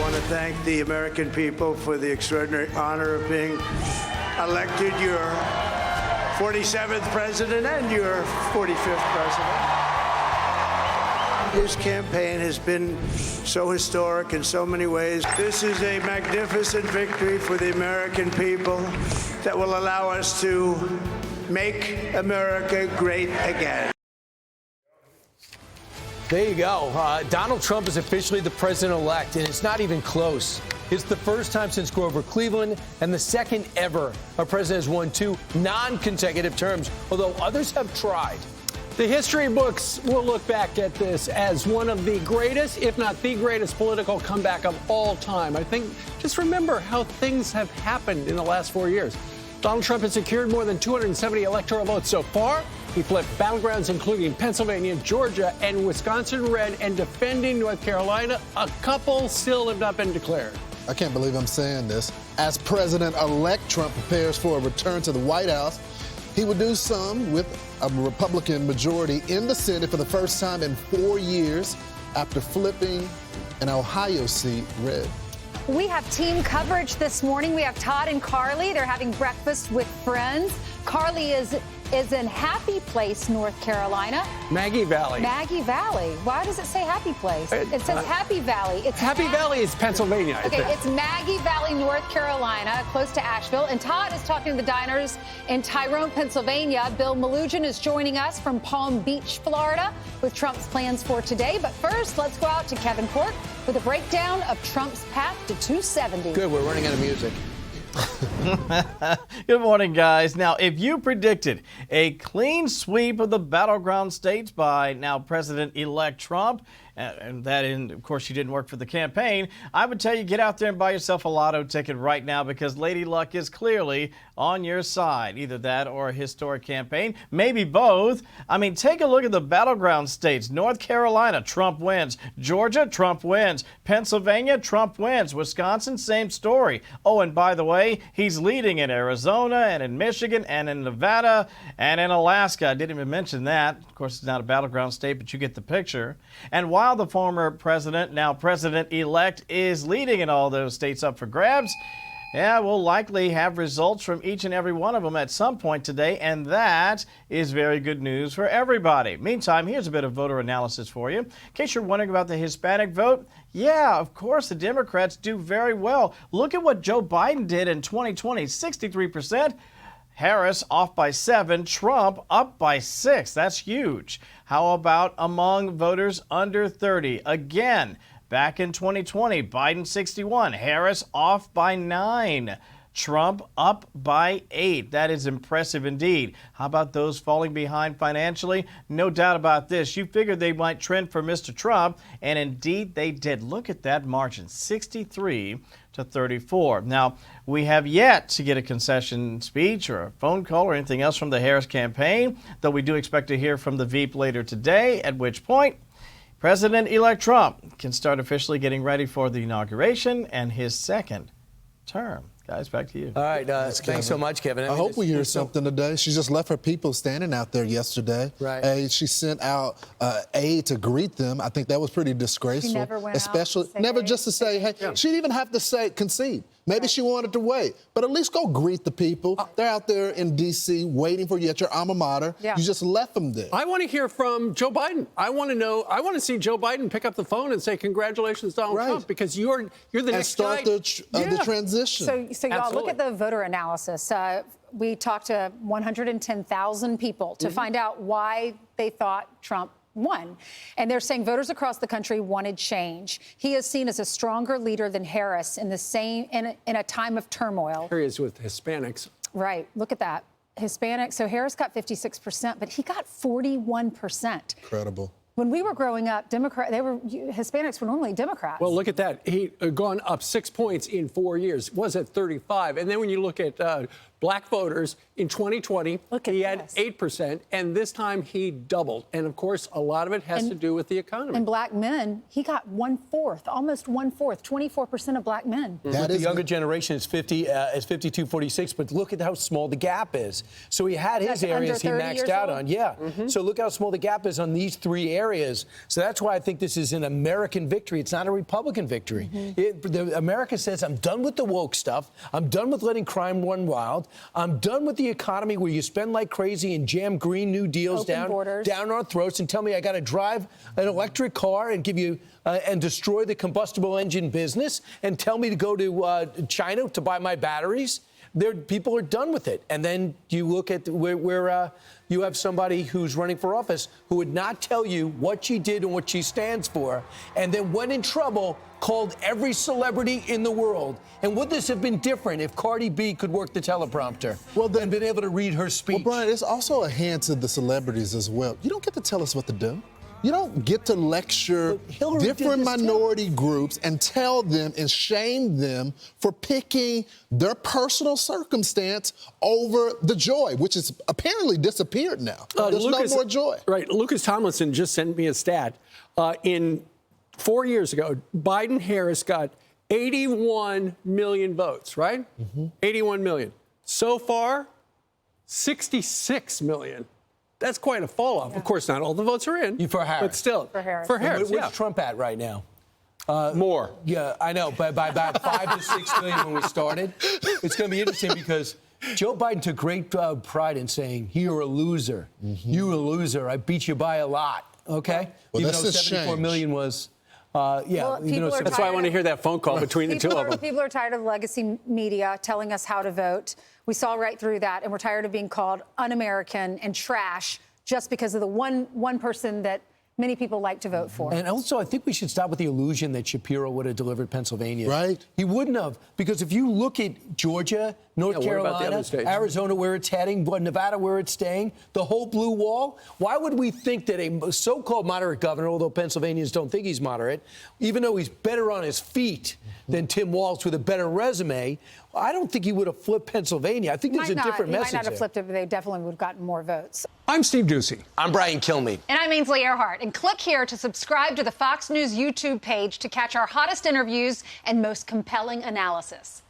want to thank the American people for the extraordinary honor of being elected your 47th president and your 45th president. His campaign has been so historic in so many ways. This is a magnificent victory for the American people that will allow us to make America great again. There you go. Donald Trump is officially the president-elect, and it's not even close. It's the first time since Grover Cleveland and the second ever a president has won 2 non-consecutive terms, although others have tried. The history books will look back at this as one of the greatest, if not the greatest, political comeback of all time. I think just remember how things have happened in the last 4 years. Donald Trump has secured more than 270 electoral votes so far. He flipped battlegrounds including Pennsylvania, Georgia, and Wisconsin red, and defending North Carolina. A couple still have not been declared. I can't believe I'm saying this. As President-elect Trump prepares for a return to the White House, he will do some with a Republican majority in the Senate for the first time in 4 years after flipping an Ohio seat red. We have team coverage this morning. We have Todd and Carly. They're having breakfast with friends. Carly is in Happy Place, North Carolina. Maggie Valley. Maggie Valley. Why does it say Happy Place? It says Happy Valley. It's Happy Valley is Pennsylvania. Okay, it's Maggie Valley, North Carolina, close to Asheville. And Todd is talking to the diners in Tyrone, Pennsylvania. Bill Malugin is joining us from Palm Beach, Florida, with Trump's plans for today. But first, let's go out to Kevin Corke with a breakdown of Trump's path to 270. Good, we're running out of music. Good morning, guys. Now, if you predicted a clean sweep of the battleground states by now President-elect Trump, and that, of course, you didn't work for the campaign, I would tell you get out there and buy yourself a lotto ticket right now because Lady Luck is clearly on your side. Either that or a historic campaign, maybe both. I mean, take a look at the battleground states. North Carolina, Trump wins. Georgia, Trump wins. Pennsylvania, Trump wins. Wisconsin, same story. Oh, and by the way, he's leading in Arizona and in Michigan and in Nevada and in Alaska. I didn't even mention that. Of course, it's not a battleground state, but you get the picture. And while the former president, now president-elect, is leading in all those states up for grabs, yeah, we'll likely have results from each and every one of them at some point today, and that is very good news for everybody. Meantime, here's a bit of voter analysis for you. In case you're wondering about the Hispanic vote, yeah, of course, the Democrats do very well. Look at what Joe Biden did in 2020, 63%. Harris off by 7, Trump up by 6. That's huge. How about among voters under 30? Again, back in 2020, Biden 61, Harris off by 9, Trump up by 8. That is impressive indeed. How about those falling behind financially? No doubt about this. You figured they might trend for Mr. Trump, and indeed they did. Look at that margin, 63 to 34. Now, we have yet to get a concession speech or a phone call or anything else from the Harris campaign, though we do expect to hear from the Veep later today, at which point President-elect Trump can start officially getting ready for the inauguration and his second term. Guys, back to you. All right, thanks so much, Kevin. I hope we hear something today. She just left her people standing out there yesterday. Right. She sent out aid to greet them. I think that was pretty disgraceful. She never went Especially, out to say never hey. just to say, hey, she didn't even have to say concede. Maybe she wanted to wait, but at least go greet the people. They're out there in D.C. waiting for you at your alma mater. Yeah. You just left them there. I want to hear from Joe Biden. I want to see Joe Biden pick up the phone and say, congratulations, Donald Trump, because you're the and next start guy. the transition. So y'all, look at the voter analysis. We talked to 110,000 people to find out why they thought Trump won. And they're saying voters across the country wanted change. He is seen as a stronger leader than Harris in a time of turmoil. Here he is with Hispanics. Right. Look at that. Hispanic. So Harris got 56%, but he got 41%. Incredible. When we were growing up, Hispanics were normally Democrats. Well, look at that. He gone up 6 points in 4 years. Was at 35. And then when you look at black voters. In 2020, he had this. 8%, and this time he doubled. And, of course, a lot of it has to do with the economy. And black men, he got 1/4, almost 1/4, 24% of black men. With the younger generation, it's 52-46, but look at how small the gap is. So he had his That's areas he under 30 maxed years out old? on. Yeah. So look how small the gap is on these three areas. So that's why I think this is an American victory. It's not a Republican victory. America says, I'm done with the woke stuff. I'm done with letting crime run wild. I'm done with the economy where you spend like crazy and jam Green New Deals down our throats and tell me I got to drive an electric car and give you and destroy the combustible engine business and tell me to go to China to buy my batteries. People are done with it. And then you look at where you have somebody who's running for office who would not tell you what she did and what she stands for, and then when in trouble, called every celebrity in the world. And would this have been different if Cardi B could work the teleprompter and been able to read her speech? Well, Brian, it's also a hand to the celebrities as well. You don't get to tell us what to do. You don't get to lecture different minority groups and tell them and shame them for picking their personal circumstance over the joy, which is apparently disappeared now. There's no more joy. Right. Lucas Tomlinson just sent me a stat. In 4 years ago, Biden-Harris got 81 million votes, right? 81 million. So far, 66 million. That's quite a fall off. Yeah. Of course, not all the votes are in. For Harris. But still. For Harris. Where's Trump at right now? More. Yeah, I know. By about 5 to 6 million when we started. It's going to be interesting because Joe Biden took great pride in saying, you're a loser. You're a loser. I beat you by a lot. Okay? Well, even that's though a 74 change. million was, Well, that's why I want to hear that phone call between the two of them. People are tired of legacy media telling us how to vote. We saw right through that, and we're tired of being called un-American and trash just because of the one person that many people like to vote for. And also, I think we should stop with the illusion that Shapiro would have delivered Pennsylvania. Right. He wouldn't have, because if you look at Georgia, North Carolina, Arizona, where it's heading, Nevada, where it's staying, the whole blue wall, why would we think that a so-called moderate governor, although Pennsylvanians don't think he's moderate, even though he's better on his feet than Tim Walz with a better resume, I don't think he would have flipped Pennsylvania. I think there's a different message. He might not have flipped it, but they definitely would have gotten more votes. I'm Steve Ducey. I'm Brian Kilmeade. And I'm Ainsley Earhart. And click here to subscribe to the Fox News YouTube page to catch our hottest interviews and most compelling analysis.